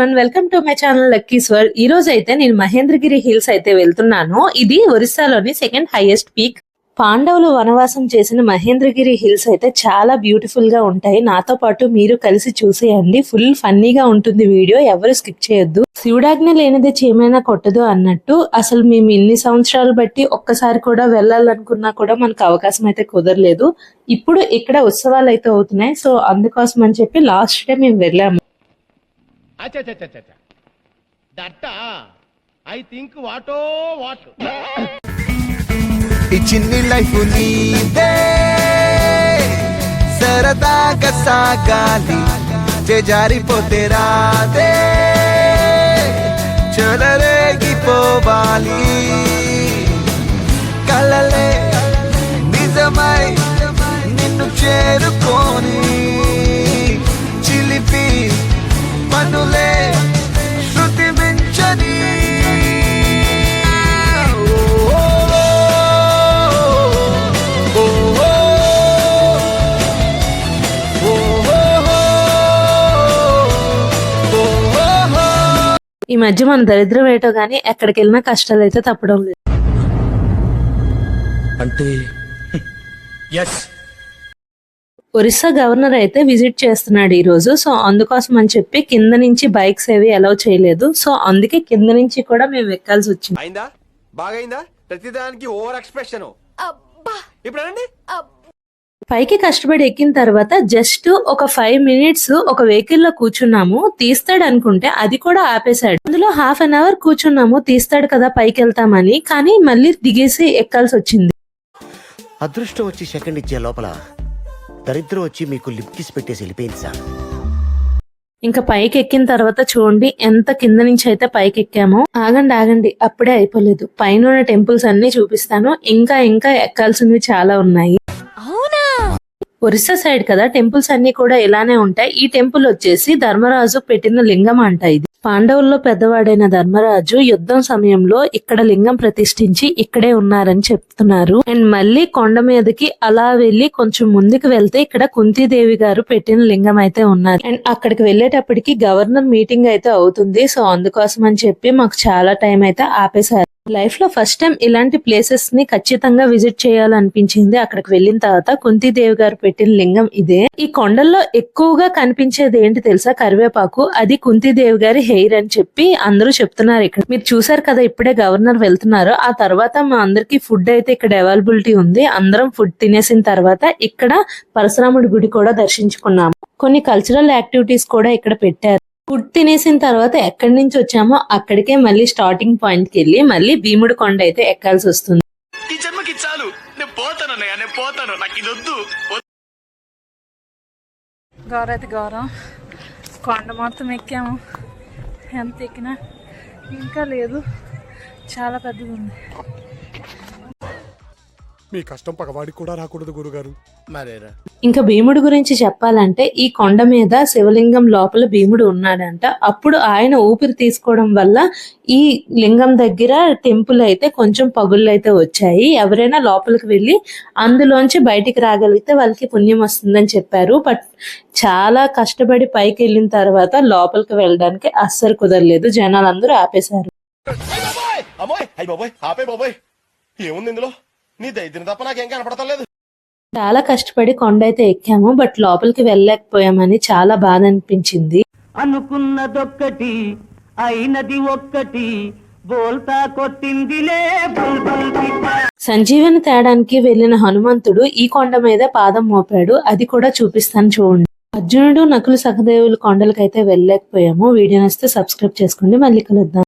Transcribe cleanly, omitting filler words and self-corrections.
Everyone, welcome to my channel Lucky's world. ఈ రోజు అయితే నేను మహేంద్రగిరి హిల్స్ అయితే వెళ్తున్నాను. ఇది ఒరిస్సాలోని సెకండ్ హైయెస్ట్ పీక్. పాండవులు వనవాసం చేసిన మహేంద్రగిరి హిల్స్ అయితే చాలా బ్యూటిఫుల్ గా ఉంటాయి. నాతో పాటు మీరు కలిసి చూసేయండి. ఫుల్ ఫన్నీగా ఉంటుంది వీడియో, ఎవరు స్కిప్ చేయొద్దు. శివుడాజ్ఞ లేనిదే చీమైనా కొట్టదు అన్నట్టు అసలు మేము ఇన్ని సంవత్సరాలు బట్టి ఒక్కసారి కూడా వెళ్ళాలనుకున్నా కూడా మనకు అవకాశం అయితే కుదరలేదు. ఇప్పుడు ఇక్కడ ఉత్సవాలు అయితే అవుతున్నాయి. సో అందుకోసం అని చెప్పి లాస్ట్ డే మేము వెళ్ళాము. ఈ చిన్ని లైఫ్ నీదే సరదాగా సాగాలి, జారిపోతే రాదే చెలరేగిపోవాలి. కలలే నిజమై నిన్ను చేరుకొని చిలిపి పనులే శృతి మించని. ఈ మధ్య మన దరిద్రం ఏటో గానీ ఎక్కడికి వెళ్ళినా కష్టాలు అయితే తప్పడం లేదు. అంటే ఒరిస్సా గవర్నర్ అయితే విజిట్ చేస్తున్నాడు ఈ రోజు. సో అందుకోసం అని చెప్పి కింద నుంచి బైక్స్ ఏవి అలౌ చేయలేదు. సో అందుకే కింద నుంచి కూడా మేము ఎక్కాల్సి వచ్చింది. అయిందా? బాగైందా? ప్రతిదానికి ఓవర్ ఎక్స్ప్రెషన్. ఇప్పుడు పైకి కష్టపడి ఎక్కిన తర్వాత జస్ట్ ఒక 5 minutes ఒక వెహికల్ లో కూర్చున్నాము. తీస్తాడు అనుకుంటే అది కూడా ఆపేశాడు. అందులో ½ an hour కూర్చున్నాము, తీస్తాడు కదా పైకి వెళ్తామని. కానీ మళ్ళీ దిగేసి ఎక్కాల్సి వచ్చింది. అదృష్టం వచ్చి సెకండ్ ఇచ్చే లోపల దరిద్రం వచ్చి మీకు లిప్ కిస్ పెట్టేసి వెళ్ళిపోయింది సార్. ఇంకా పైకి ఎక్కిన తర్వాత చూడండి ఎంత కింద నుంచి అయితే పైకి ఎక్కామో. ఆగండి అప్పుడే అయిపోలేదు. పైన ఉన్న టెంపుల్స్ అన్ని చూపిస్తాను. ఇంకా ఎక్కాల్సినవి చాలా ఉన్నాయి. ఒరిస్సా సైడ్ కదా, టెంపుల్స్ అన్ని కూడా ఇలానే ఉంటాయి. ఈ టెంపుల్ వచ్చేసి ధర్మరాజు పెట్టిన లింగం అంట. ఇది పాండవుల్లో పెద్దవాడైన ధర్మరాజు యుద్ధం సమయంలో ఇక్కడ లింగం ప్రతిష్ఠించి ఇక్కడే ఉన్నారని చెప్తున్నారు. అండ్ మళ్ళీ కొండ మీదకి అలా వెళ్లి కొంచెం ముందుకు వెళ్తే ఇక్కడ కుంతీదేవి గారు పెట్టిన లింగం అయితే ఉన్నారు. అండ్ అక్కడికి వెళ్లేటప్పటికి గవర్నర్ మీటింగ్ అయితే అవుతుంది. సో అందుకోసం అని చెప్పి మాకు చాలా టైం అయితే ఆపేశారు. లైఫ్ లో ఫస్ట్ టైం ఇలాంటి ప్లేసెస్ ని ఖచ్చితంగా విజిట్ చేయాలనిపించింది. అక్కడికి వెళ్ళిన తర్వాత కుంతీదేవి గారు పెట్టిన లింగం ఇదే. ఈ కొండల్లో ఎక్కువగా కనిపించేది ఏంటి తెలుసా? కరివేపాకు. అది కుంతీదేవి గారి హెయిర్ అని చెప్పి అందరూ చెప్తున్నారు. ఇక్కడ మీరు చూసారు కదా, ఇప్పుడే గవర్నర్ వెళ్తున్నారు. ఆ తర్వాత మా అందరికి ఫుడ్ అయితే ఇక్కడ అవైలబిలిటీ ఉంది. అందరం ఫుడ్ తినేసిన తర్వాత ఇక్కడ పరశురాముడి గుడి కూడా దర్శించుకున్నాము. కొన్ని కల్చరల్ యాక్టివిటీస్ కూడా ఇక్కడ పెట్టారు. ఫుడ్ తినేసిన తర్వాత ఎక్కడి నుంచి వచ్చామో అక్కడికే మళ్ళీ స్టార్టింగ్ పాయింట్ కి వెళ్ళి మళ్ళీ భీముడి కొండ అయితే ఎక్కాల్సి వస్తుంది. ఈ జన్మకి చాలు, నేను పోతాను, నాకు ఇది వద్దు. గౌరవం కొండ మొత్తం ఎక్కాము. ఎంత ఎక్కినా ఇంకా లేదు, చాలా పెద్దది ఉంది. మీ కష్టం పగవాడికి కూడా రాకూడదు గురుగారు. మరేరా ఇంకా భీముడి గురించి చెప్పాలంటే ఈ కొండ మీద శివలింగం లోపల భీముడు ఉన్నాడంట. అప్పుడు ఆయన ఊపిరి తీసుకోవడం వల్ల ఈ లింగం దగ్గర టెంపుల్ అయితే కొంచెం పగుళ్ళు అయితే వచ్చాయి. ఎవరైనా లోపలికి వెళ్ళి అందులోంచి బయటికి రాగలిగితే వాళ్ళకి పుణ్యం వస్తుందని చెప్పారు. బట్ చాలా కష్టపడి పైకి వెళ్ళిన తర్వాత లోపలికి వెళ్ళడానికి అస్సలు కుదరలేదు. జనాలందరూ ఆపేశారు. ఏముంది ఇందులో? నీ దైద్యం తప్ప నాకేం కనపడతలేదు. చాలా కష్టపడి కొండ అయితే ఎక్కాము. బట్ లోపలికి వెళ్ళలేకపోయామని చాలా బాధ అనిపించింది. అనుకున్నదొక్కటి అయినది ఒక్కటి, బోల్తా కొట్టిందిలే బుల్బుల్ పిట్ట. సంజీవని తేడానికి వెళ్లిన హనుమంతుడు ఈ కొండ మీద పాదం మోపాడు. అది కూడా చూపిస్తాను చూడండి. అర్జునుడు నకులు సహదేవులు కొండలకైతే వెళ్ళలేకపోయాము. వీడియో నచ్చితే సబ్స్క్రైబ్ చేసుకోండి. మళ్ళీ కలుద్దాం.